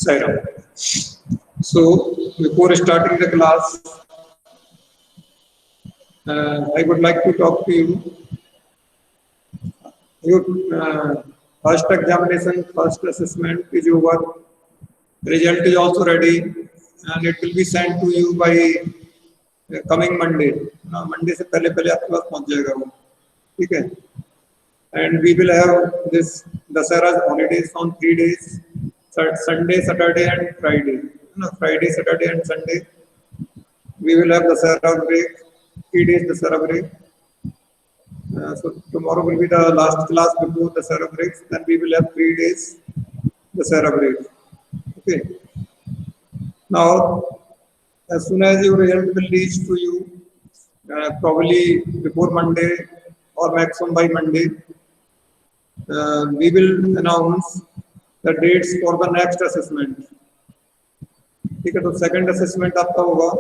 Sairam. So before starting the class, I would like to talk to you. Your first examination, first assessment is over. Result is also ready, and it will be sent to you by coming Monday. Monday से पहले आपके पास पहुंच जाएगा वो, ठीक है? And we will have this Dasara holidays on 3 days: Sunday, Saturday, and Friday. Friday, Saturday, and Sunday. We will have Dasara break, 3 days Dasara break. So tomorrow will be the last class before Dasara breaks. Then we will have 3 days Dasara break. Okay. Now, as soon as your result will reach to you, probably before Monday or maximum by Monday, we will announce the dates for the next assessment. ठीक है, तो second assessment आपका होगा.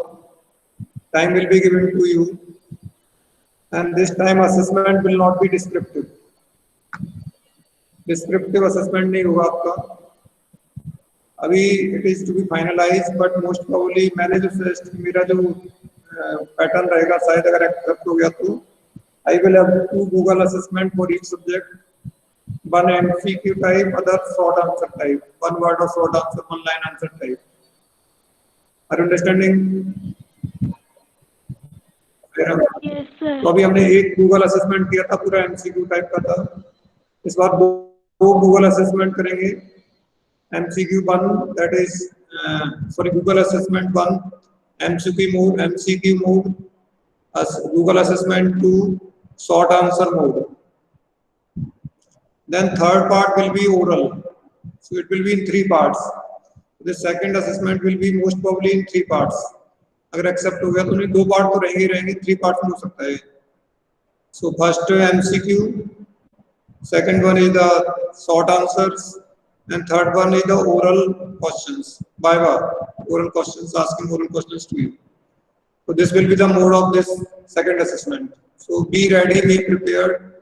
Time will be given to you, and this time assessment will not be descriptive. Descriptive assessment नहीं होगा आपका. अभी it is to be finalized, but most probably मैंने जो suggest मेरा जो पैटर्न रहेगा, शायद अगर एक्सेप्ट हो गया तो I will have 2 Google assessment for each subject. One MCQ type, other short answer type. One word or short answer, one line answer type. Are you understanding? Yes, sir. तो अभी हमने एक Google assessment किया था, पूरा MCQ type का था. इस बार दो Google assessment करेंगे. MCQ 1, that is Google assessment 1, MCQ mode, Google assessment 2, short answer mode. Then third part will be oral. So it will be in 3 parts. The second assessment will be most probably in 3 parts. अगर accept हो गया तो नहीं, 2 part तो रहेंगे, 3 parts में हो सकता है. So first MCQ, second one is the short answers, and third one is the oral questions. Oral questions, asking oral questions to you. So this will be the mode of this second assessment. So be ready, be prepared.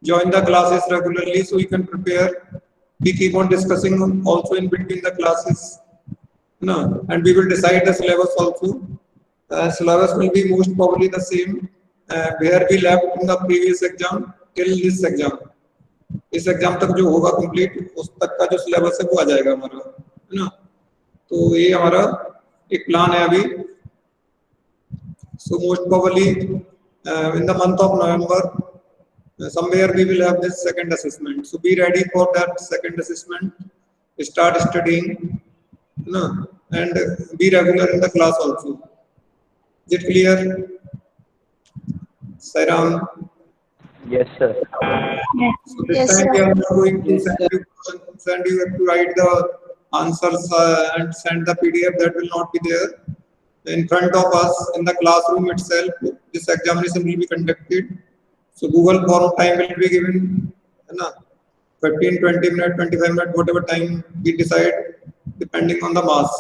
Join the classes regularly so you can prepare. We keep on discussing also in between the classes. No, and we will decide the syllabus also. Syllabus will be most probably the same where we left in the previous exam till this exam. इस exam तक जो होगा complete, उस तक का जो syllabus है वो आ जाएगा हमारा, है ना? तो ये हमारा एक प्लान है अभी. So most probably in the month of November, somewhere we will have this second assessment. So be ready for that second assessment. Start studying, no, and be regular in the class also. Is it clear, Sairam? Yes, sir. So this time we are not going to send you have to write the answers and send the PDF. That will not be there. In front of us in the classroom itself, this examination will be conducted. So Google form time will be given, 15, 20 minutes, 25 minutes, whatever time we decide, depending on the marks.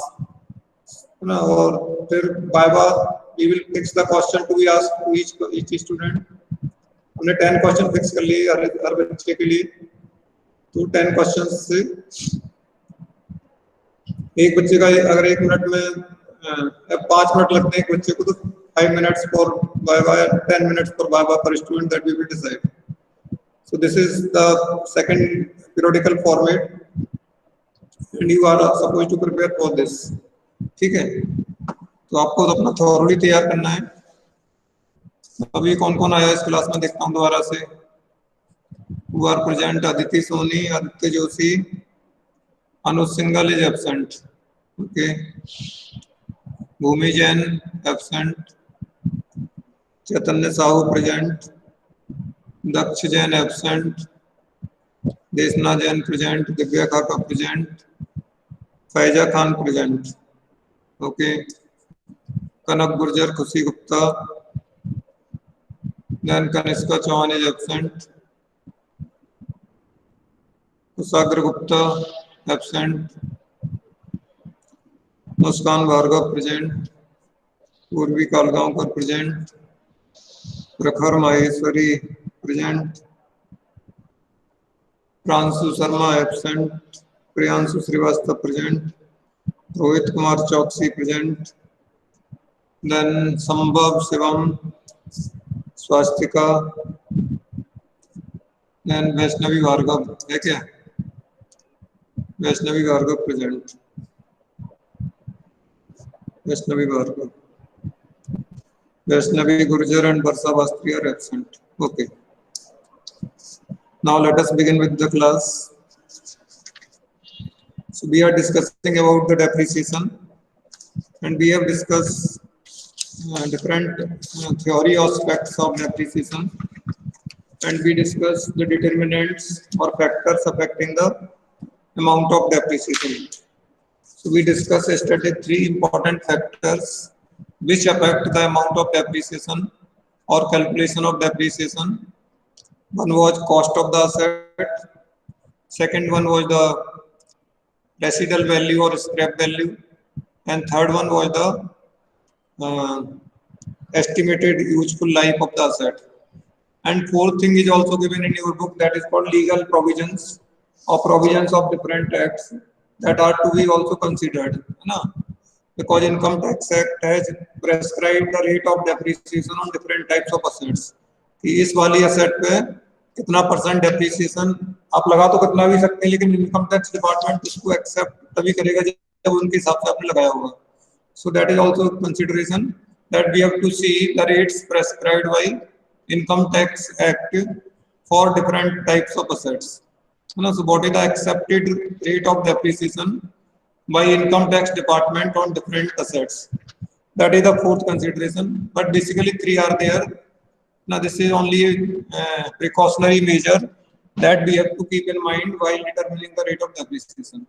Or Viva, we will fix the question to be asked to each student. हमने 10 question fix कर लिए हर बच्चे के लिए. तो 10 question से एक बच्चे का अगर 1 मिनट में 5 मिनट लगते हैं एक बच्चे को, तो 5 minutes for Viva and 10 minutes for Viva per student that we will decide. So this is the second periodical format and you are supposed to prepare for this. ठीक है, तो आपको अपना थॉरली तैयार करना है. अभी कौन कौन आया इस क्लास में देखता हूँ दोबारा से. Who are present? Aditi Soni, Aditya Joshi, Anuj Singhal is absent. Okay. Bhumi Jain absent. Chaitanya Sahu present. Daksh Jain absent. Desna Jain present. Divya Khaka present. Faiza Khan present. Okay. Kanak Gurjar, Khushi Gupta, Then Kanishka Chauhan is absent. Kusagra Gupta absent. Muskan Bhargav present. Purvi Kalgaonkar present. Prakhar Maheshwari present. Pransu Sharma absent. Priyanshu Srivastava present. Rohit Kumar Chauksi present. Then Sambhav Shivam, Swastika. Then Vaishnavi Bhargav है क्या? Vaishnavi Bhargav present. Vaishnavi Bhargav. Vaishnavi Gurjar and Varsha Bastri are absent. Okay. Now let us begin with the class. So we are discussing about the depreciation, and we have discussed different theory aspects of depreciation, and we discussed the determinants or factors affecting the amount of depreciation. So we discussed yesterday 3 important factors which affect the amount of depreciation or calculation of depreciation. One was cost of the asset, second one was the residual value or scrap value, and third one was the estimated useful life of the asset. And fourth thing is also given in your book, that is called legal provisions or provisions of different acts that are to be also considered. Because Income Tax Act has prescribed the rate of depreciation on different types of assets. कि इस वाली asset पे कितना % depreciation आप लगा तो कितना भी सकते हैं, लेकिन Income Tax Department इसको accept तभी करेगा जब उनके हिसाब से आपने लगाया होगा. So that is also a consideration that we have to see the rates prescribed by Income Tax Act for different types of assets. So what is the accepted rate of depreciation by Income Tax Department on different assets? That is the fourth consideration. But basically 3 are there. Now this is only a precautionary measure that we have to keep in mind while determining the rate of depreciation.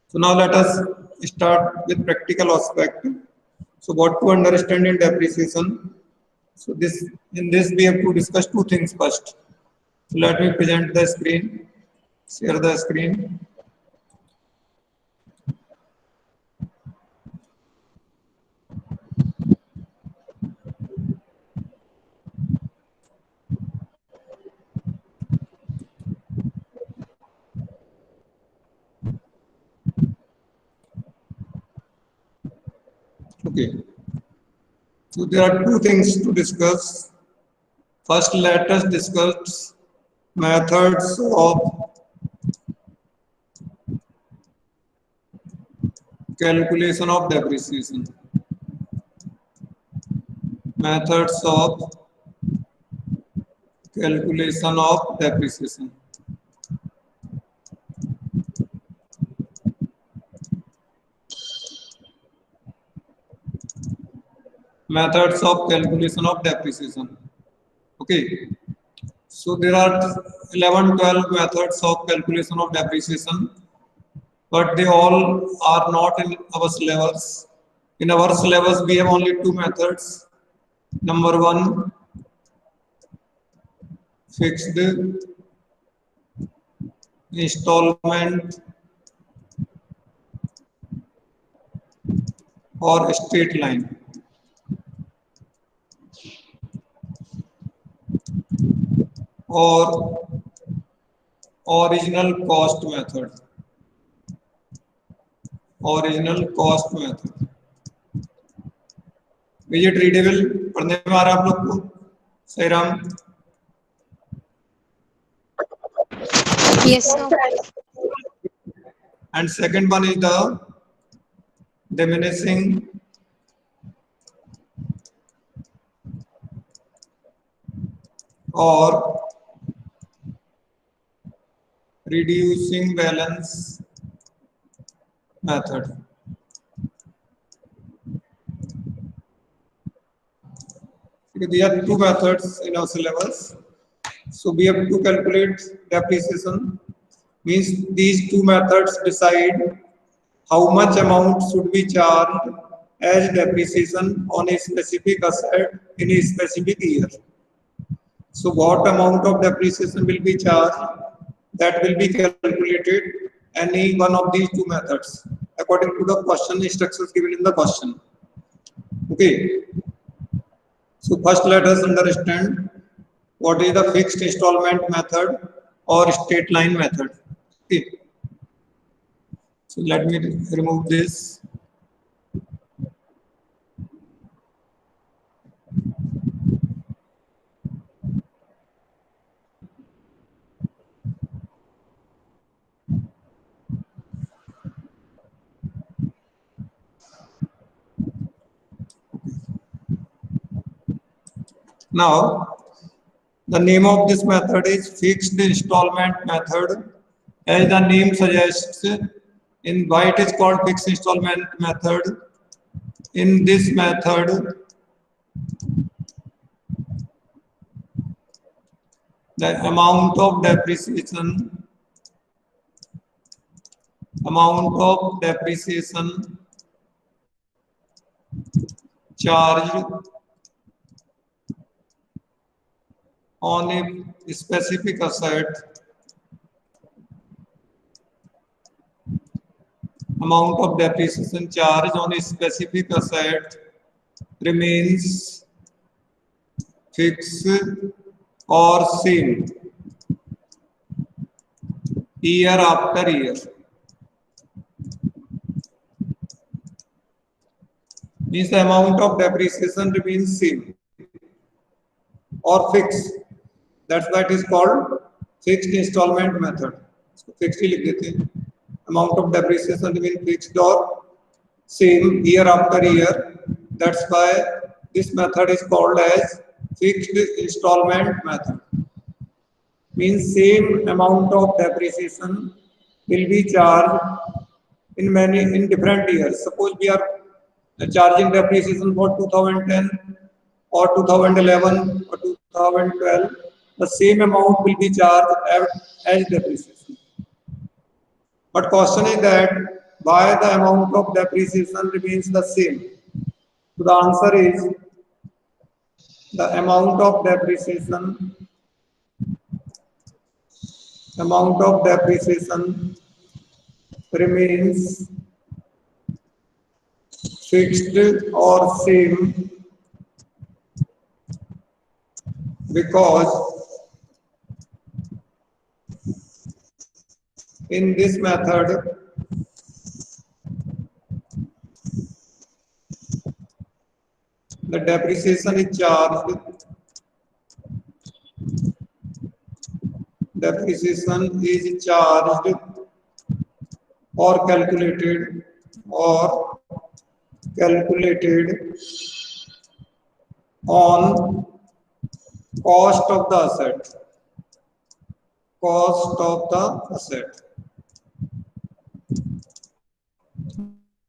So now let us start with practical aspect. So what to understand in depreciation? So in this we have to discuss 2 things first. So let me present the screen, share the screen. Okay. So there are 2 things to discuss. First, let us discuss methods of calculation of depreciation. Methods of calculation of depreciation. Methods of calculation of depreciation. Okay. So there are 11-12 methods of calculation of depreciation, but they all are not in our syllabus. In our syllabus, we have only 2 methods. Number 1, fixed installment or straight line. Or original cost method. Original cost method. Is it readable? पढ़ने में आ रहा है आप लोग को? सही Ram? Yes, sir. And second one is the diminishing or reducing balance method. There are 2 methods in our syllabus. So we have to calculate depreciation. Means these 2 methods decide how much amount should be charged as depreciation on a specific asset in a specific year. So what amount of depreciation will be charged? That will be calculated any one of these two methods according to the question instructions given in the question. Okay. So first let us understand what is the fixed installment method or straight line method. Okay. So let me remove this. Now, the name of this method is fixed installment method. As the name suggests, in why it is called fixed installment method. In this method, the amount of depreciation charged on a specific asset remains fixed or same year after year. Means the amount of depreciation remains same or fixed. That's why it is called fixed installment method. So fixed ही लिख देते हैं. Amount of depreciation remains fixed or same year after year. That's why this method is called as fixed installment method. Means same amount of depreciation will be charged in different years. Suppose we are charging depreciation for 2010 or 2011 or 2012, the same amount will be charged as depreciation. But question is that why the amount of depreciation remains the same? So the answer is the amount of depreciation remains fixed or same because in this method the depreciation is charged or calculated on cost of the asset.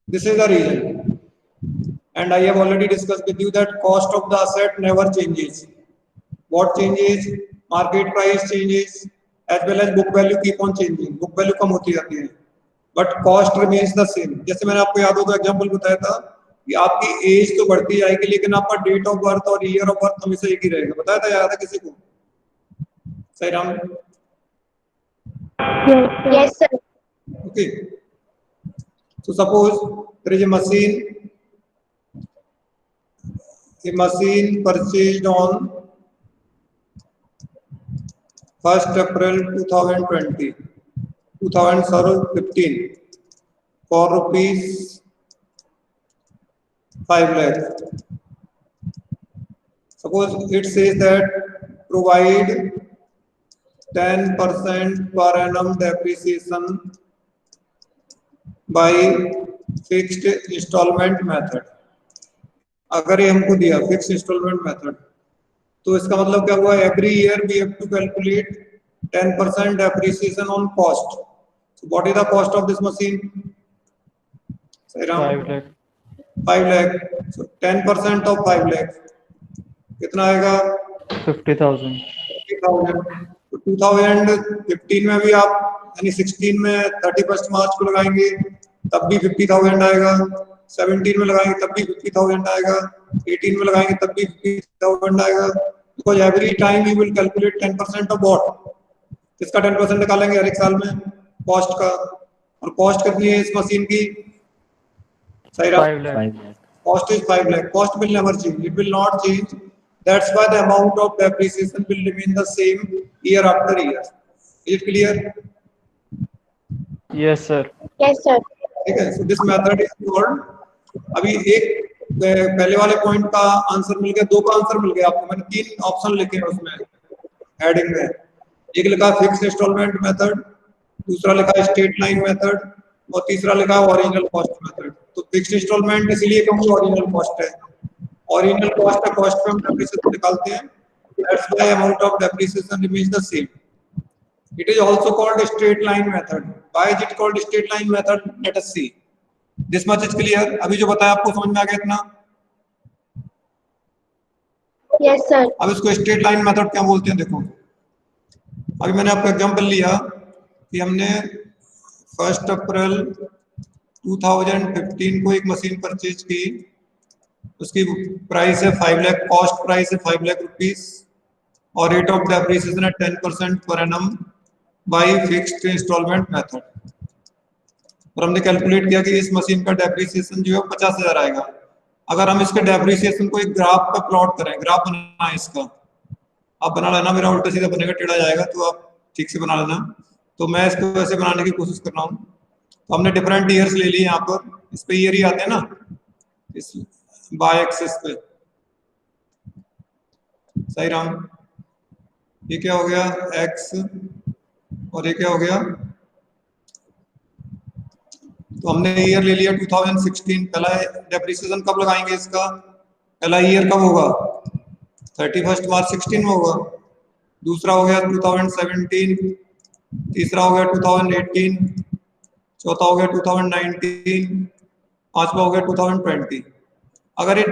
This is the reason, and I have already discussed with you that cost of the asset never changes. What changes? Market price changes as well as book value keep on changing. Book value कम होती जाती है, but cost remains the same. जैसे मैंने आपको याद हो तो example बताया था कि आपकी एज तो बढ़ती जाएगी लेकिन आपका डेट ऑफ बर्थ और ईयर ऑफ बर्थ हमेशा एक ही रहेगा. बताया था, याद है किसी को? सही Ram? Yes, sir. Okay. So suppose there is a machine purchased on 1st April 2015 for rupees 5 lakh. Suppose it says that provide 10% per annum depreciation by fixed installment method. अगर ये हमको दिया fixed installment method, तो इसका मतलब क्या हुआ? Every year we have to calculate 10% depreciation on cost. So what is the cost of this machine? 5 lakh. 5 lakh. So 10% of 5 lakh कितना आएगा? 50,000. 50,000. तो 2015 में भी आप यानी 16 में 31 मार्च को लगाएंगे तब भी 50,000 आएगा. 17 में लगाएंगे तब भी 50,000 आएगा, 18 में लगाएंगे तब भी 50,000 आएगा, because every time you will calculate 10% of what, किसका 10% निकालेंगे हर एक साल में, कॉस्ट का। और कॉस्ट कितनी है इस मशीन की? सही 5 lakh. cost is 5 lakh. Cost will never change. It will not change. That's why the amount of depreciation will remain the same year after year. Is it clear? Yes, sir. Yes, sir. ठीक है. So this method is called. अभी एक पहले वाले point का answer मिल गया, 2 का answer मिल गया आपको. मैंने 3 ऑप्शन लिखे हैं उसमें हेडिंग में. एक लिखा फिक्स्ड इंस्टॉलमेंट मेथड, दूसरा लिखा स्ट्रेट लाइन मेथड और तीसरा लिखा ओरिजिनल कॉस्ट मेथड. तो फिक्स्ड इंस्टॉलमेंट इसलिए क्योंकि ओरिजिनल कॉस्ट है. ओरिजिनल कॉस्ट है, कॉस्ट पे हम डेप्रिसिएशन निकालते हैं. That's why amount of depreciation remains the same. It is also called straight line method. Why is it called straight line method? Let us see. This much is clear. अभी जो बताया आपको समझ में आ गया इतना? Yes, sir. अब इसको स्ट्रेट लाइन मेथड क्या बोलते हैं देखो. अभी मैंने आपको एग्जांपल लिया कि हमने 1 अप्रैल 2015 को एक मशीन परचेज की. उसकी प्राइस है 5 लाख, कॉस्ट प्राइस है 5 लाख रुपीस और रेट ऑफ डेप्रिसिएशन है 10% per annum by fixed instalment method. और हमने कैलकुलेट किया कि इस मशीन का डेप्रिसिएशन जो है 50,000 आएगा. अगर हम इसके डेप्रिसिएशन को एक ग्राफ पे प्लॉट करें, ग्राफ बनाना है इसका, आप बना लेना, मेरा उल्टा सीधा बनेगा, टेढ़ा जाएगा, तो आप ठीक से बना लेना. तो मैं इसको वैसे बनाने की कोशिश कर रहा हूँ. तो हमने डिफरेंट ईयर्स ले लिए. यहाँ पर इस पे ईयर ही आते हैं ना, इस बाय एक्सिस पे. सही राम. ये क्या हो गया? एक्स. और ये क्या हो गया? तो हमने ईयर ले लिया 2016. पहला डेप्रिसिएशन कब लगाएंगे इसका? पहला ईयर कब होगा? 31 मार्च 16 में होगा. दूसरा हो गया 2017, तीसरा हो गया 2018, चौथा हो गया 2019, पांचवा हो गया 2020. अगर ये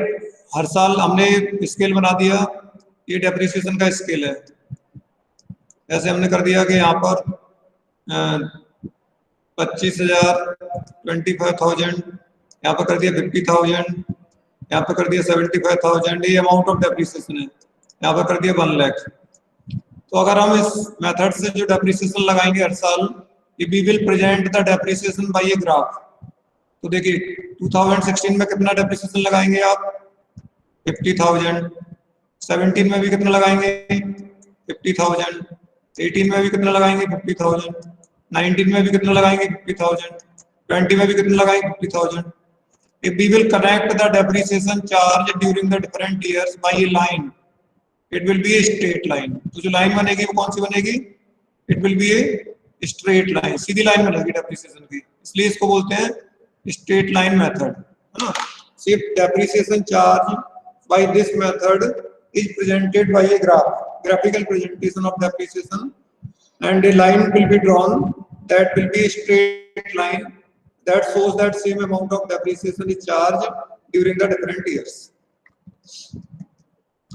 हर साल हमने स्केल बना दिया, ये डेप्रिसिएशन का स्केल है. ऐसे हमने कर दिया कि यहाँ पर 25,000, 25,000, यहाँ पर कर दिया 50,000, यहाँ पर कर दिया 75,000. ये अमाउंट ऑफ डेप्रिसिएशन है. यहाँ पर कर दिया 1 लाख. तो अगर हम इस मेथड से जो डेप्रिसिएशन लगाएंगे हर साल, we will present the depreciation by a graph. तो देखिए 2016 में कितना डेप्रिसिएशन लगाएंगे आप? 50,000. 17 में भी कितना लगाएंगे? 50,000. 18 में भी कितना लगाएंगे? 50,000. 19 में भी कितना लगाएंगे? 50,000. 20 में भी कितना लगाएंगे? 50,000. If we will connect the depreciation charge during the different years by a line, it will be a straight line. तो जो लाइन बनेगी वो कौन सी बनेगी? It will be a straight line. Sidhi line बनेगी डेप्रिसिएशन की, इसलिए इसको बोलते हैं straight line method, है ना. If depreciation charge by this method is presented by a graphical presentation of depreciation, and a line will be drawn that will be a straight line that shows that same amount of depreciation is charged during the different years.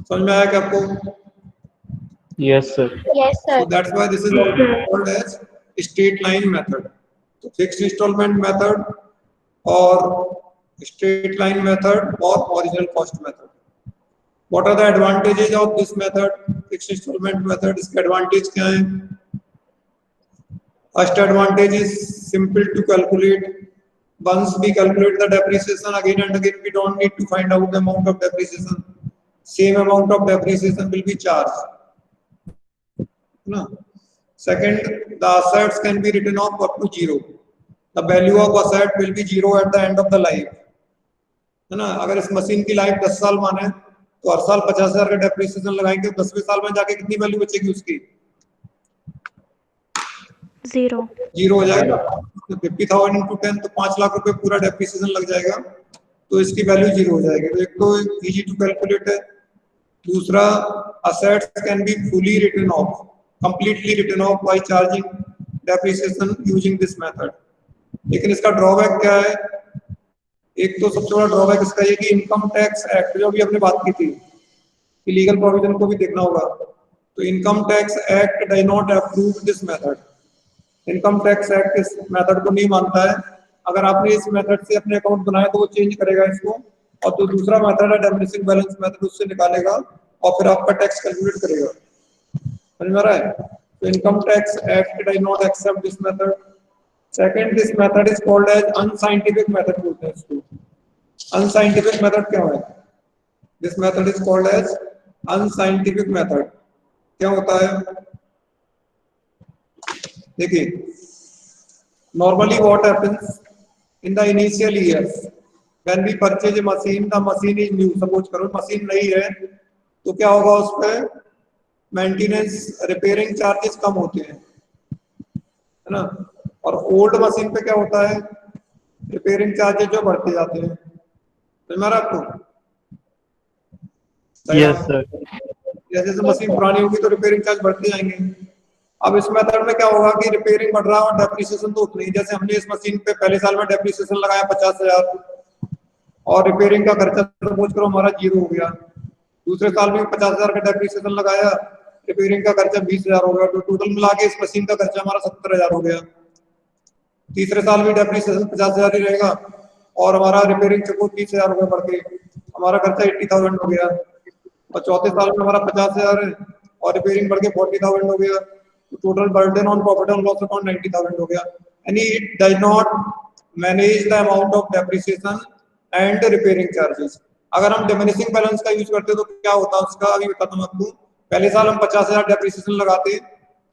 समझ में आया क्या आपको? Yes, sir. Yes, sir. So that's why this is also called as straight line method. So fixed installment method or straight line method or original cost method. What are the advantages of this method? Fixed installment method. इसके advantage क्या हैं? First advantage is simple to calculate. Once we calculate the depreciation again and again, we don't need to find out the amount of depreciation. Same amount of depreciation will be charged. No. Second, the assets can be written off up to 0. The value of asset will be 0 at the end of the life. है ना. अगर इस machine की life 10 साल माने तो हर साल 50,000 का डेप्रिसिएशन लगाएंगे, 10वें साल में जाके कितनी वैल्यू बचेगी उसकी? 0 हो जाएगा. 50,000 into 10 तो 5 लाख रुपए पूरा डेप्रिसिएशन लग जाएगा, तो इसकी वैल्यू 0 हो जाएगी. तो एक तो इजी टू कैलकुलेट है. दूसरा, assets can be fully written off, completely written off by charging depreciation using this method. लेकिन इसका ड्रॉबैक क्या है? एक तो सबसे बड़ा ड्रॉबैक इसका ये कि इनकम टैक्स एक्ट, जो भी हमने बात की थी, लीगल प्रोविजन को भी देखना होगा. तो income tax act does not approve this method. Income tax act इस मेथड को नहीं मानता है. अगर आपने इस मेथड से अपने अकाउंट बनाया तो वो चेंज करेगा इसको, और जो दूसरा मेथड है डिमिनिशिंग बैलेंस मेथड, उससे निकालेगा और फिर आपका टैक्स कैलकुलेट करेगा। समझ में आ रहा है? तो income tax act does not accept this method. Second, this method is called as unscientific method बोलते हैं इसको। अनसाइंटिफिक मेथड क्या है? This method is called as unscientific method. क्या होता है? देखिए, normally what happens in the initial years when we purchase a machine, the machine is new, suppose करो मशीन नई है तो क्या होगा, उस पर मेंटेनेंस रिपेयरिंग चार्जेस कम होते हैं, है ना। और ओल्ड मशीन पे क्या होता है, रिपेयरिंग चार्जेस जो बढ़ते जाते हैं। समझ में आ रहा है आपको? Yes, sir. जैसे जैसे मशीन पुरानी होगी तो रिपेयरिंग चार्ज बढ़ते जाएंगे। अब इस मेथड में क्या होगा कि रिपेयरिंग बढ़ रहा है और डेप्रिसिएशन तो उतनी, जैसे हमने इस मशीन पे पहले साल में डेप्रिसिएशन लगाया 50,000 और रिपेयरिंग का खर्चा सपोज करो हमारा 0 हो गया, दूसरे साल में 50,000 का डेप्रिसिएशन लगाया, रिपेयरिंग का खर्चा 20,000 हो गया, तो टोटल मिला के इस मशीन का खर्चा हमारा 70,000 हो गया। तीसरे साल भी डेप्रिसिएशन 50,000 ही रहेगा और हमारा रिपेयरिंग चको 30,000 रुपये बढ़ के हमारा खर्चा 80,000 हो गया, और चौथे साल में हमारा 50,000 है और रिपेयरिंग बढ़ के 40,000 हो गया, तो total burden on profit and loss account 90,000 हो गया। यानी it does not manage the amount of depreciation and repairing charges. अगर हम डिमिनिशिंग बैलेंस का यूज करते तो क्या होता है उसका, अभी बताता हूँ आपको। पहले साल हम 50,000 डेप्रिसिएशन लगाते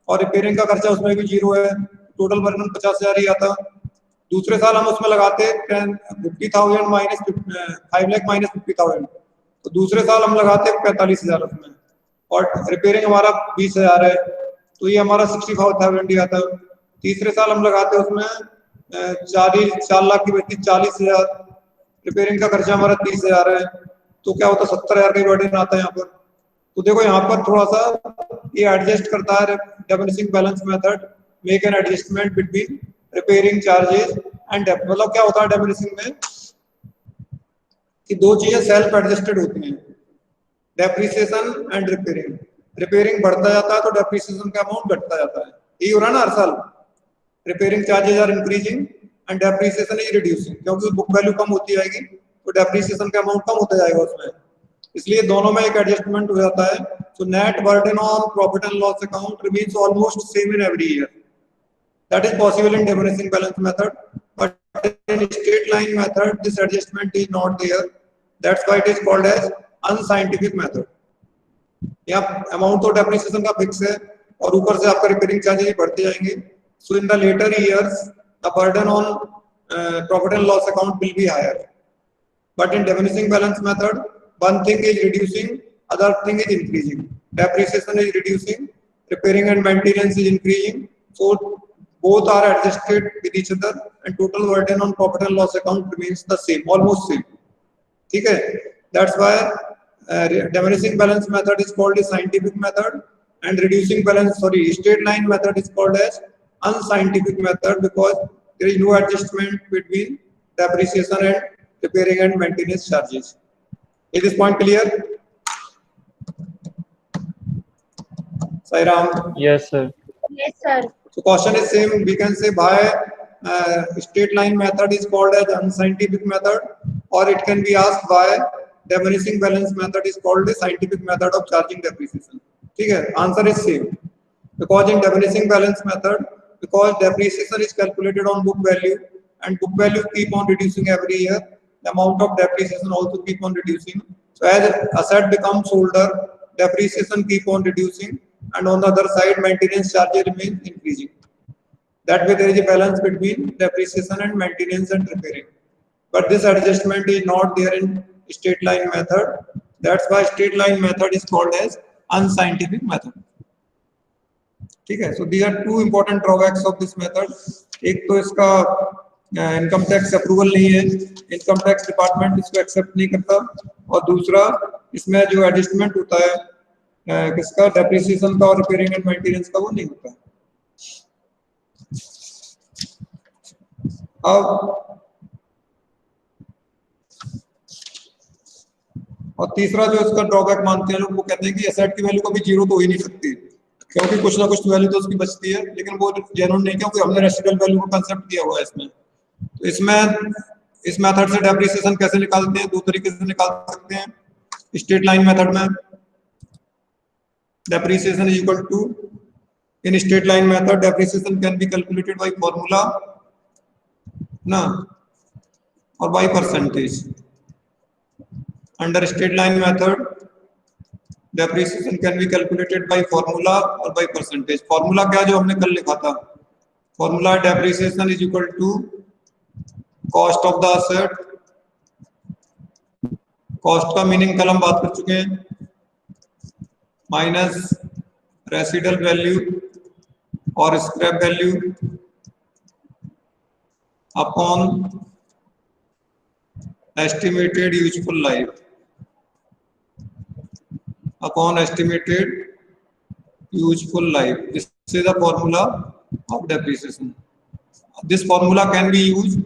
और रिपेयरिंग का खर्चा उसमें भी 0 है, टोटल बर्डन 50,000 ही आता। दूसरे साल हम उसमें लगाते 50,000 माइनस 5 लाख माइनस 50,000, तो दूसरे साल हम लगाते 45,000 उसमें, और रिपेयरिंग हमारा 20,000 है तो ये हमारा 65,000 ही आता। तीसरे साल हम लगाते उसमें 4 लाख की बचती 40,000, रिपेयरिंग का खर्चा हमारा 30,000 है, तो क्या होता 70,000 का बर्डन आता है यहाँ पर। तो देखो यहाँ पर थोड़ा सा ये एडजस्ट करता है diminishing balance method, make an adjustment between repairing charges and डेप्ट। मतलब क्या होता है डिमिनिशिंग में कि दो चीजें सेल्फ एडजस्टेड होती हैं, डेप्रिसिएशन एंड रिपेयरिंग। रिपेयरिंग बढ़ता जाता है तो डेप्रिसिएशन का अमाउंट घटता जाता है, यही हो रहा है ना हर साल। Repairing charges are increasing and depreciation is reducing, क्योंकि बुक वैल्यू कम होती जाएगी तो डेप्रिसिएशन का अमाउंट कम होता जाएगा उसमें, इसलिए दोनों में एक एडजस्टमेंट हो जाता है। So net burden on profit and loss account remains almost same in every year. That is possible in diminishing balance method, but in straight line method this adjustment is not there. That's why it is called as unscientific method. यहाँ amount तो depreciation का fix है और ऊपर से आपका repairing charges बढ़ते जाएंगे। So in the later years the burden on profit and loss account will be higher. But in diminishing balance method, one thing is reducing, other thing is increasing. Depreciation is reducing, repairing and maintenance is increasing. So both are adjusted with each other and total burden on profit and loss account remains the same, almost same. ठीक है? That's why diminishing balance method is called a scientific method and reducing balance, straight line method is called as unscientific method because there is no adjustment between depreciation and repairing and maintenance charges. Is this point clear? Sairam? Yes, sir. Yes, sir. So question is same. We can say by straight line method is called as unscientific method, or it can be asked by diminishing balance method is called a scientific method of charging depreciation. ठीक है? Answer is same. Because in diminishing balance method, because depreciation is calculated on book value and book value keep on reducing every year, the amount of depreciation also keep on reducing. So as asset becomes older, depreciation keep on reducing, and on the other side maintenance charges remain increasing. That way there is a balance between depreciation and maintenance and repairing. But this adjustment is not there in straight line method. That's why straight line method is called as unscientific method. ठीक है? So these are two important drawbacks of this method. एक तो इसका income tax approval नहीं है, income tax department इसको accept नहीं करता, और दूसरा इसमें जो एडजस्टमेंट होता है किसका, डेप्रिसिएशन का और रिपेयरिंग एंड मेंटेनेंस का, वो नहीं होता। अब और तीसरा जो इसका ड्रॉबैक मानते हैं लोग, वो कहते हैं कि एसेट की वैल्यू कभी जीरो तो हो ही नहीं सकती, क्योंकि कुछ ना कुछ वैल्यू तो उसकी बचती है, लेकिन वो जेन्युइन नहीं, क्योंकि हमने रेसिडुअल वैल्यू का कंसेप्ट दिया हुआ है इसमें। इसमें इस मेथड से डेप्रिसिएशन कैसे निकालते हैं? दो तरीके से निकाल सकते हैं। स्ट्रेट लाइन मेथड में depreciation is equal to, in straight line method depreciation can be calculated by formula ना और by percentage. Under straight line method depreciation can be calculated by formula और by percentage. formula क्या जो हमने कल लिखा था? formula depreciation is equal to cost of the asset. cost का मीनिंग कल हम बात कर चुके हैं, माइनस रेसिडुअल वैल्यू और scrap value upon estimated useful life, upon estimated useful life. This is the formula of depreciation. This formula can be used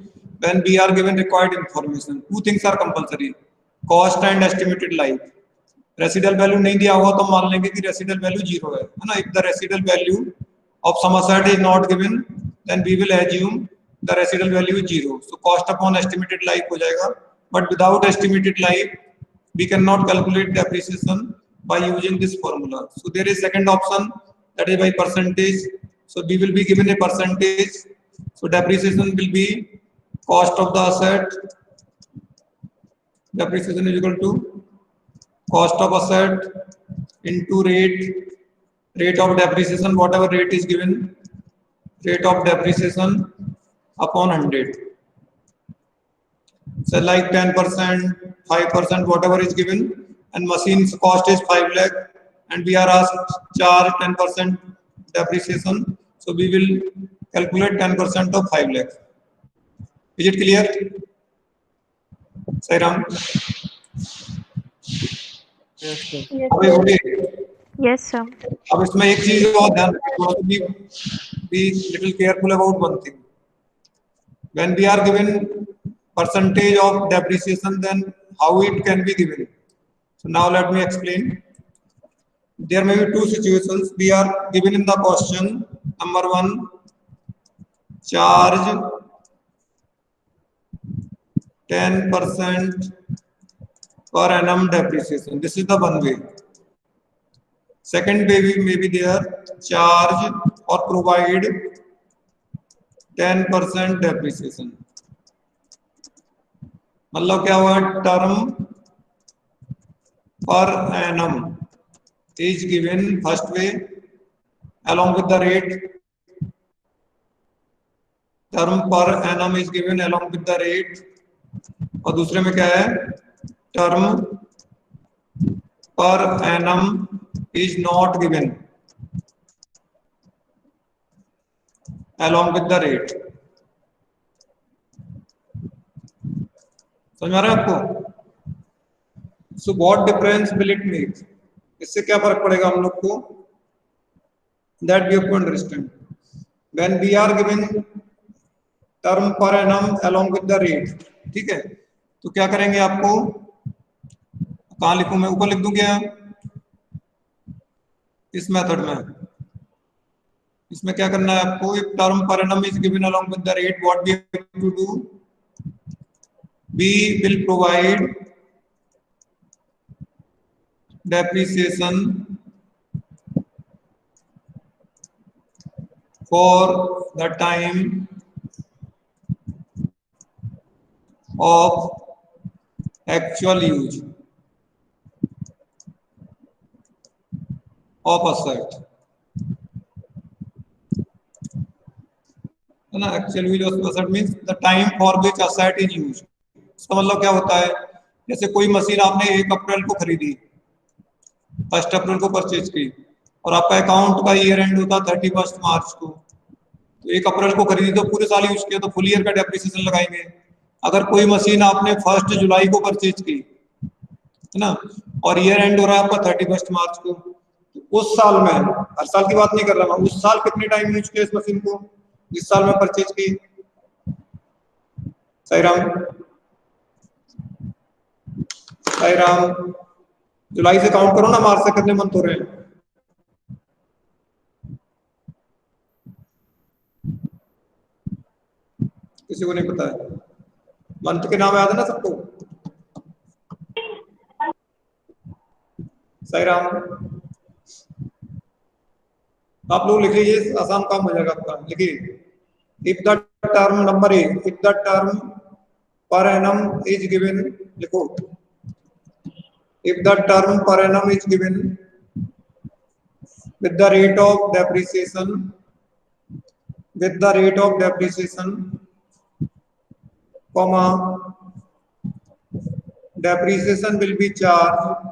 when we are given required information. Two things are compulsory: cost and estimated life. Residual value नहीं दिया होगा तो मान लेंगे कि residual value 0 है ना. If the residual value of some asset is not given, then we will assume the residual value is 0. So cost upon estimated life हो जाएगा. But without estimated life, we cannot calculate depreciation by using this formula. So there is second option, that is by percentage. So we will be given a percentage. So depreciation will be cost of the asset. Depreciation is equal to cost of asset into rate of depreciation, whatever rate is given, rate of depreciation upon 100. So like 10%, 5%, whatever is given, and machine's cost is 5 lakh, and we are asked charge 10% depreciation. So we will calculate 10% of 5 lakh. Is it clear? Sairam? Yes, sir. अभी बोलिए. Yes, sir. अब इसमें एक चीज और ध्यान रखो, be little careful about one thing. When we are given percentage of depreciation, then how it can be given? So now let me explain. There may be two situations we are given in the question. Number one, charge 10% per annum depreciation. This is the one way. Second way may be there, charge or provide 10% depreciation. मतलब क्या हुआ? Term per annum is given first way along with the rate. Term per annum is given along with the rate. और दूसरे में क्या है? Term per annum is not given along with the rate. समझ आ रहा है आपको? So what difference will it make? इससे क्या फर्क पड़ेगा हम लोग को? That we have to understand. When we are given term per annum along with the rate, ठीक है? तो क्या करेंगे आपको? कहाँ लिखूं मैं? ऊपर लिख दूं क्या? इस मेथड में. इसमें क्या करना है आपको? If term per annum is given along with the rate, what we have to do? We will provide depreciation for the time of actual use of asset. ना actual use of asset means the time for which asset is used. इसका मतलब क्या होता है? जैसे कोई machine आपने 1 अप्रैल को खरीदी, 1 अप्रैल को परचेज की, और आपका अकाउंट का ईयर एंड होता 31 मार्च को, तो 1 अप्रैल को खरीदी तो पूरे साल यूज किया तो फुल ईयर का डेप्रिसिएशन लगाएंगे. अगर कोई मशीन आपने 1 जुलाई को परचेज की है ना, और ईयर एंड हो रहा है आपका 31 मार्च को, तो उस साल में, हर साल की बात नहीं कर रहा मैं, उस साल कितने टाइम यूज किया इस मशीन को जिस साल में परचेज की? साईराम, जुलाई से काउंट करो ना, मार्च से कितने मंथ हो रहे हैं? किसी को नहीं पता है? मंथ के नाम याद है ना सबको? सही राम, आप लोग लिख लीजिए, आसान काम हो जाएगा आपका। लिखिए, if the term number A, if the term per annum is given, लिखो, if the term per annum is given with the rate of depreciation, with the rate of depreciation, comma, depreciation will be charged,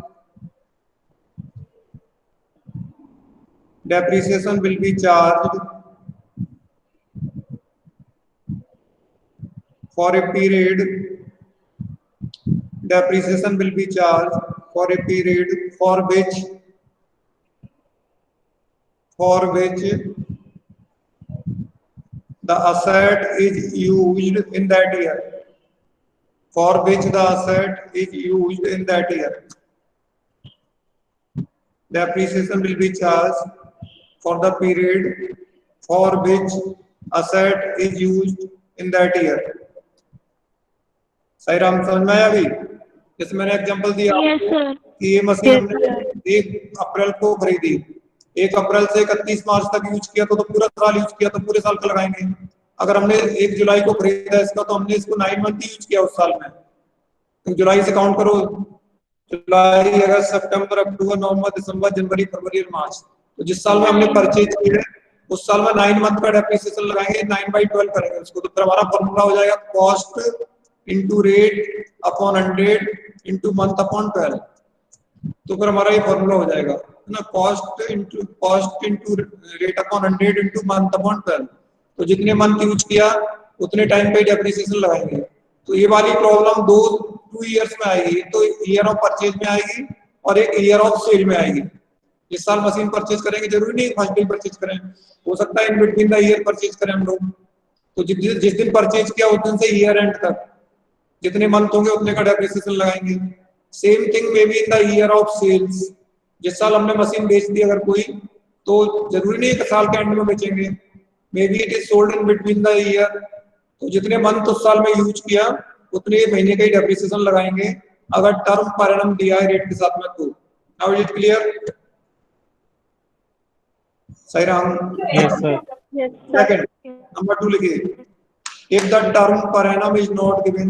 depreciation will be charged for a period, depreciation will be charged for a period for which the asset is used in that year, for which the asset is used in that year. Depreciation will be charged for the period for which asset is used in that year. सही राम, समझ में आया अभी? जैसे मैंने example दिया कि ये मशीन हमने 1 अप्रैल को खरीदी, 1 अप्रैल से 31 मार्च तक यूज किया तो पूरा साल यूज किया तो पूरे साल का लगाएंगे। अगर हमने 1 जुलाई को खरीदा इसका तो हमने इसको 9 मंथ यूज किया उस साल में, तो जुलाई से काउंट करो, जुलाई, अगस्त, सितंबर, अक्टूबर, नवंबर, दिसंबर, जनवरी, फरवरी और मार्च। तो जिस साल में हमने परचेज किया है उस साल में 9 मंथ का डेप्रिसिएशन लगाएंगे, 9/12 करेंगे उसको, तो फिर हमारा फॉर्मूला हो जाएगा cost into rate upon 100 into month upon 12। तो फिर हमारा ये फॉर्मूला हो जाएगा ना, cost into rate upon 100 into month upon 12। तो जितने मंथ यूज किया उतने टाइम पे डेप्रिसिएशन लगाएंगे। तो ये वाली प्रॉब्लम 2 ईयर्स में आएगी, तो ईयर ऑफ परचेज में आएगी और एक ईयर ऑफ सेल में आएगी। जिस साल मशीन परचेज करेंगे जरूरी नहीं फर्स्ट डे परचेज करें, हो सकता है in between the year purchase करें हम लोग। तो जिस दिन परचेज किया उस दिन से ईयर एंड तक जितने मंथ होंगे उतने का डेप्रिसिएशन लगाएंगे। Same thing may be in the year of sales, जिस साल हमने मशीन बेच दी अगर कोई, तो जरूरी नहीं है साल के एंड में बेचेंगे, may be it is sold in between the year, तो जितने मंथ उस साल में यूज किया उतने महीने का ही डेप्रिसिएशन लगाएंगे अगर टर्म पर एनम दिया है रेट के साथ में। तो नाउ इज इट क्लियर? सही Ram? Yes, sir. Second, number 2 लिखिए, if the term per annum is not given,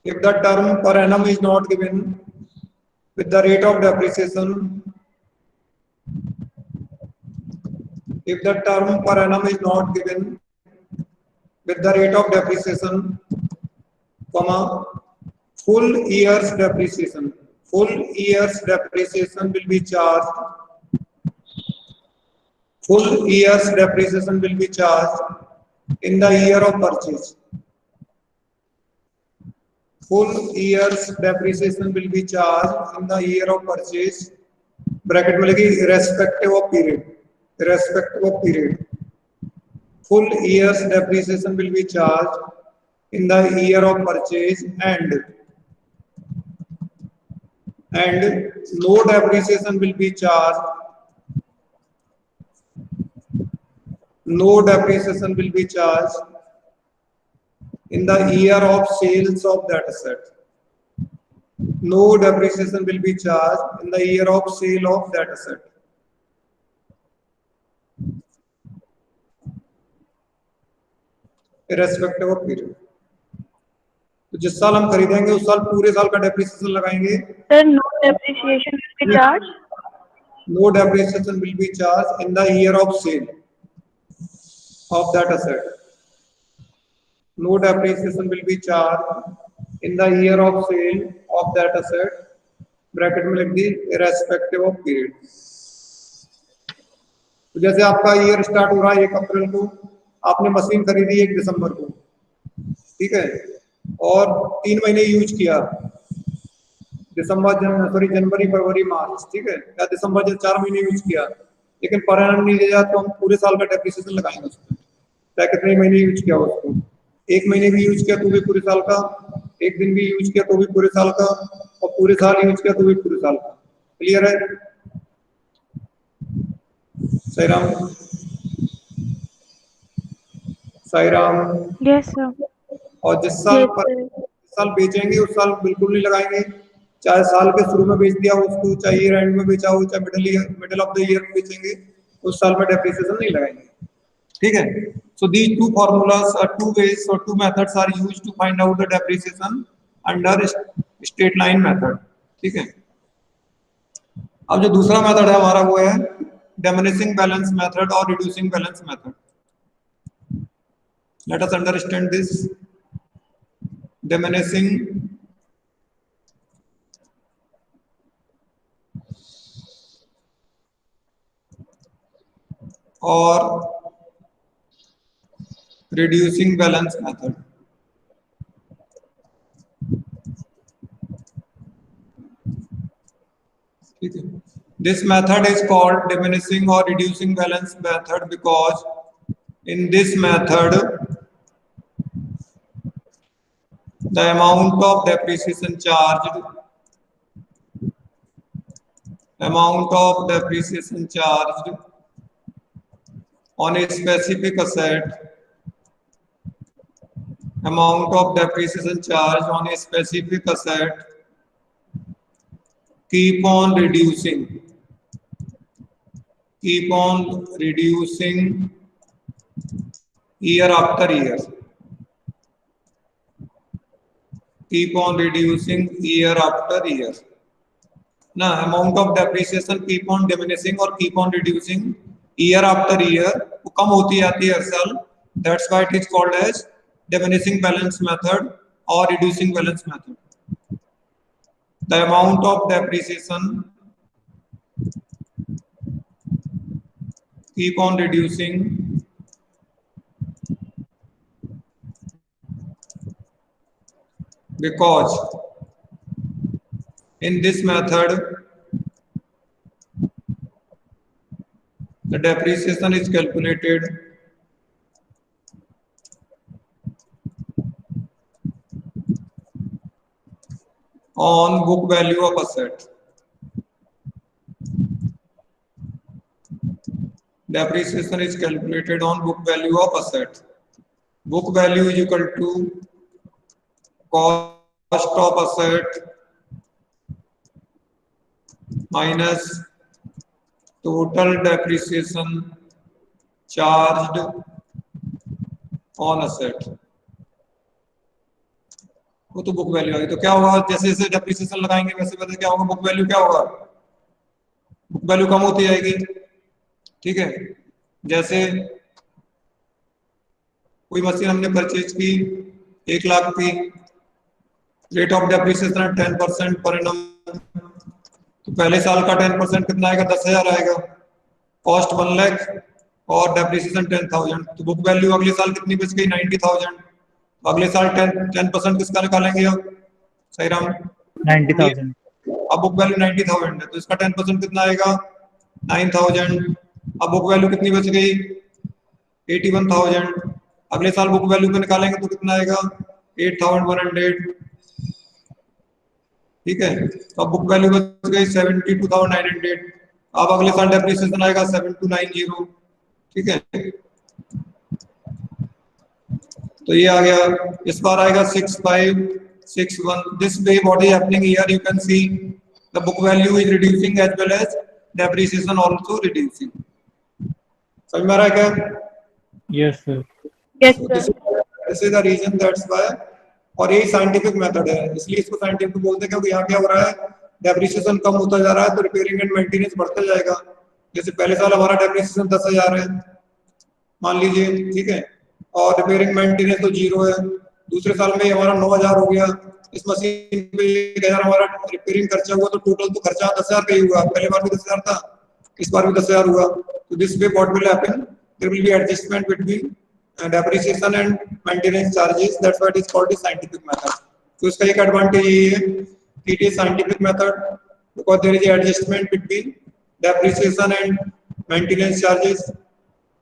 if the term per annum is not given with the rate of depreciation, if the term per annum is not given with the rate of depreciation, comma, full year's depreciation will be charged, full year's depreciation will be charged in the year of purchase, full year's depreciation will be charged in the year of purchase, bracket में लिखिए irrespective of period, irrespective of period, full year's depreciation will be charged in the year of purchase and no depreciation will be charged, no depreciation will be charged in the year of sales of that asset, no depreciation will be charged in the year of sale of that asset. Irrespective of period, तो जिस साल हम खरीदेंगे उस साल पूरे साल का डेप्रिसिएशन लगाएंगे। Sir, no depreciation will be charged. No depreciation will be charged in the year of sale of that asset. No depreciation will be charged in the year of sale of that asset, bracket में लिख दी irrespective of period। तो जैसे आपका year start हो रहा है 1 अप्रैल को, आपने मशीन खरीदी 1 दिसंबर को, ठीक है, और 3 महीने यूज किया, जनवरी, फरवरी, मार्च, ठीक है, या दिसंबर जब 4 महीने यूज किया, लेकिन पर एनम नहीं दिया तो हम पूरे साल का डेप्रिसिएशन लगाएंगे उसमें, चाहे कितने महीने यूज किया उसको। 1 महीने भी यूज किया तो भी पूरे साल का, 1 दिन भी यूज किया तो भी पूरे साल का, और पूरे साल यूज किया तो भी पूरे साल का। क्लियर है? सही राम? साई राम। Yes, sir. और जिस साल Yes, पर sir. जिस साल बेचेंगे उस साल बिल्कुल नहीं लगाएंगे, चाहे साल के शुरू में बेच दिया उसको, चाहे ईयर एंड में बेचा हो, चाहे मिडिल ऑफ द ईयर बेचेंगे, उस साल में डेप्रिसिएशन नहीं लगाएंगे। ठीक है। So these two formulas are two ways or two methods are used to find out the depreciation under straight line method। ठीक है। अब जो दूसरा मेथड है हमारा वो है diminishing balance method और reducing balance method। Let us understand this diminishing और reducing balance method। ठीक है। This method is called diminishing or reducing balance method because in this method the amount of depreciation charged on a specific asset keep on reducing year after year, ना amount of depreciation keep on diminishing और keep on reducing year after year, वो कम होती जाती है हर साल। That's why it is called as diminishing balance method or reducing balance method। The amount of depreciation keep on reducing because in this method the depreciation is calculated on book value of asset। Depreciation is calculated on book value of asset। Book value is equal to cost of asset minus total depreciation charged on asset। वो तो book value आ गई। तो क्या होगा, जैसे जैसे depreciation लगाएंगे वैसे वैसे क्या होगा, बुक वैल्यू क्या होगा, बुक वैल्यू कम होती जाएगी। ठीक है। जैसे कोई मशीन हमने परचेज की 1 लाख की, rate of depreciation 10% per annum, तो पहले साल का 10% कितना आएगा, 10,000 आएगा। कॉस्ट 1 लाख और डेप्रिसिएशन 10,000, तो बुक वैल्यू अगले साल कितनी बच गई, 90,000। अगले साल 10% किसका निकालेंगे अब, सही राम, 90,000। अब बुक वैल्यू 90,000 है तो इसका 10% कितना आएगा, 9,000। अब बुक वैल्यू कितनी बच गई, 81,000। अगले साल बुक वैल्यू पे निकालेंगे तो कितना आएगा, 8,100। ठीक है। तो अब बुक वैल्यू बच गई 72,900। अब अगले साल डेप्रिसिएशन आएगा 7290। ठीक है। तो ये आ गया, इस बार आएगा 6561। This way what is happening here, you can see the book value is reducing as well as depreciation also reducing. समझ में आ रहा है क्या? Yes sir. Yes, So sir. this is the reason, that's why। और यही scientific method है, इसलिए इसको साइंटिफिक बोलते हैं, क्योंकि यहाँ क्या हो रहा है, डेप्रिसिएशन कम होता जा रहा है तो रिपेयरिंग एंड मेंटेनेंस बढ़ता जाएगा। जैसे पहले साल हमारा डेप्रिसिएशन 10,000 है मान लीजिए, ठीक है, और रिपेयरिंग मेंटेनेंस तो 0 है। दूसरे साल में हमारा 9,000 हो गया, इस मशीन पे 1,000 हमारा रिपेयरिंग खर्चा हुआ, तो टोटल तो खर्चा 10,000 का ही हुआ। पहले बार भी 10,000 था, इस बार भी 10,000 हुआ। तो this way what will happen, there will be adjustment between depreciation and maintenance charges। That's why it is called the scientific method। तो इसका एक एडवांटेज ये है कि it is scientific method because there is a adjustment between depreciation and maintenance charges।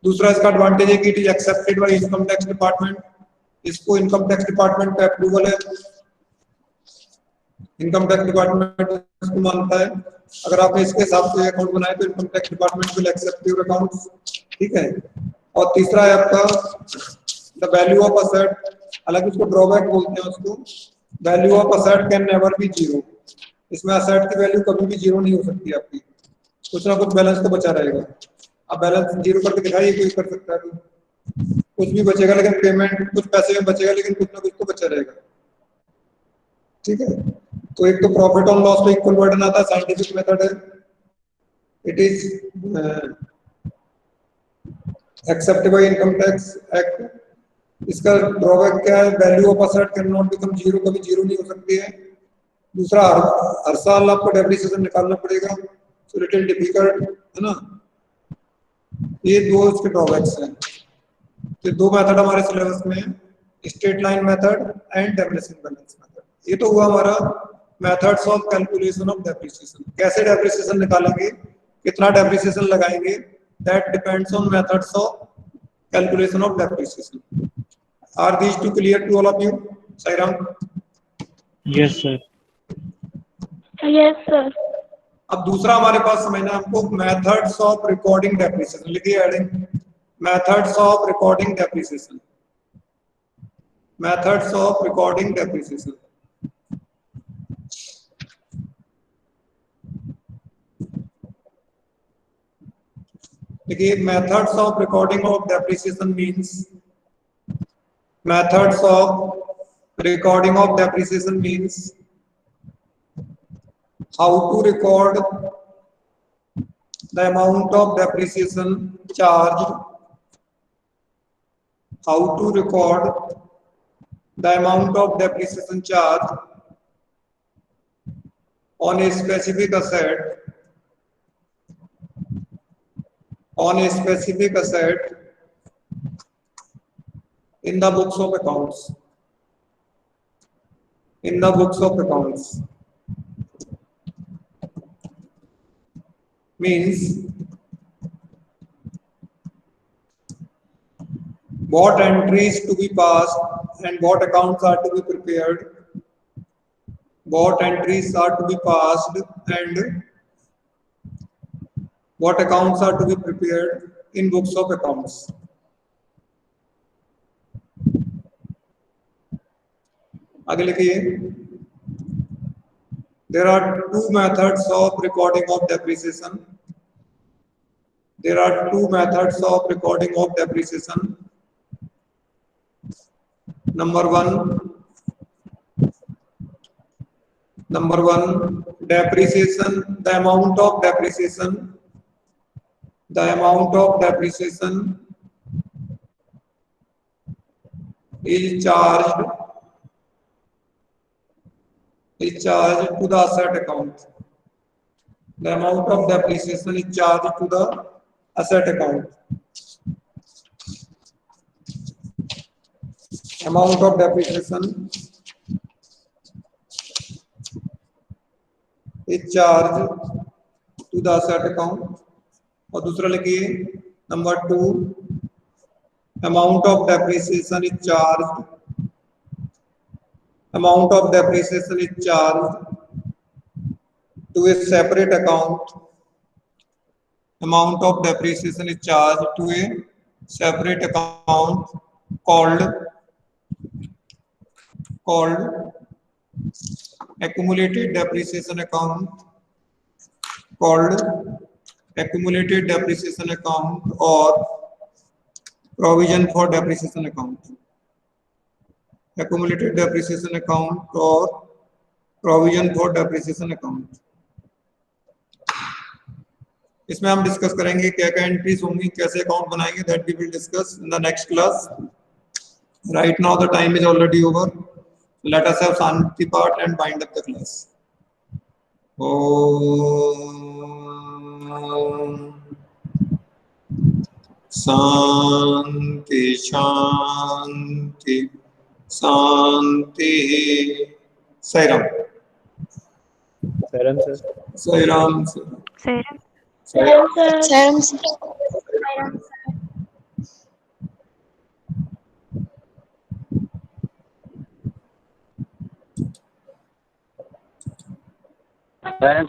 दूसरा इसका advantage है कि it is accepted by income tax department। इसको इनकम टैक्स डिपार्टमेंट का अप्रूवल है, इनकम टैक्स डिपार्टमेंट इसको मानता है। अगर आप इसके हिसाब से अकाउंट बनाए तो income tax department will accept your accounts. ठीक है। और तीसरा है आपका द वैल्यू ऑफ असेट, हालांकि उसको ड्रॉबैक बोलते हैं उसको, value of asset can never be zero. इसमें असेट की वैल्यू कभी भी जीरो नहीं हो सकती आपकी, कुछ ना कुछ बैलेंस तो बचा रहेगा। अब बैलेंस जीरो करके दिखाइए, कोई कर सकता है तो कुछ भी बचेगा, लेकिन पेमेंट कुछ पैसे में बचेगा, लेकिन कुछ ना कुछ तो बचा रहेगा। ठीक है, तो एक तो प्रॉफिट ऑन लॉस पे इक्वल बर्डन आता है, साइंटिफिक मेथड है, it is accepted by income tax act. इसका ड्रॉबैक क्या है, value of asset can not become zero, कभी जीरो नहीं हो सकती है। दूसरा, हर साल आपको डेप्रिसिएशन निकालना पड़ेगा, सो लिटिल डिफिकल्ट है ना। ये दो इसके ड्रॉबैक्स हैं। तो दो मेथड हमारे सिलेबस में है, straight line method and depreciation balance method. ये तो हुआ हमारा methods of calculation of depreciation. कैसे डेप्रिसिएशन निकालेंगे, कितना डेप्रिसिएशन लगाएंगे, that depends on methods of calculation of depreciation. Are these two clear to all of you? Sairam. Yes, sir. Yes, sir. अब दूसरा हमारे पास समझना हमको, मेथड्स ऑफ रिकॉर्डिंग डेप्रिसिएशन। लिखिए heading, methods of recording depreciation. Methods of recording depreciation. देखिए, methods of recording of depreciation means, methods of recording of depreciation means how to record the amount of depreciation charged, how to record the amount of depreciation charged on a specific asset, on a specific asset in the books of accounts, in the books of accounts means what entries to be passed and what accounts are to be prepared, what entries are to be passed and what accounts are to be prepared in books of accounts. आगे लिखिए, there are two methods of recording of depreciation. There are two methods of recording of depreciation. Number one, depreciation, the amount of depreciation, the amount of depreciation is charged to the asset account. The amount of depreciation is charged to the asset account. Amount of depreciation is charged to the asset account. और दूसरा लिखिए, number 2, amount of depreciation is charged, amount of depreciation is charged to a separate account. Amount of depreciation is charged to a separate account called accumulated depreciation account, called accumulated depreciation account or provision for depreciation account. Accumulated depreciation account or provision for depreciation account. इसमें हम discuss करेंगे क्या क्या entries होंगी, कैसे account बनाएंगे, that we will discuss in the next class. Right now the time is already over. Let us have Shanti part and wind up the class. Om Shanti Shanti Shanti. Sairam. Sairam sir. Sairam sir. Sairam. Sairam. Saram sir. Sairam sir.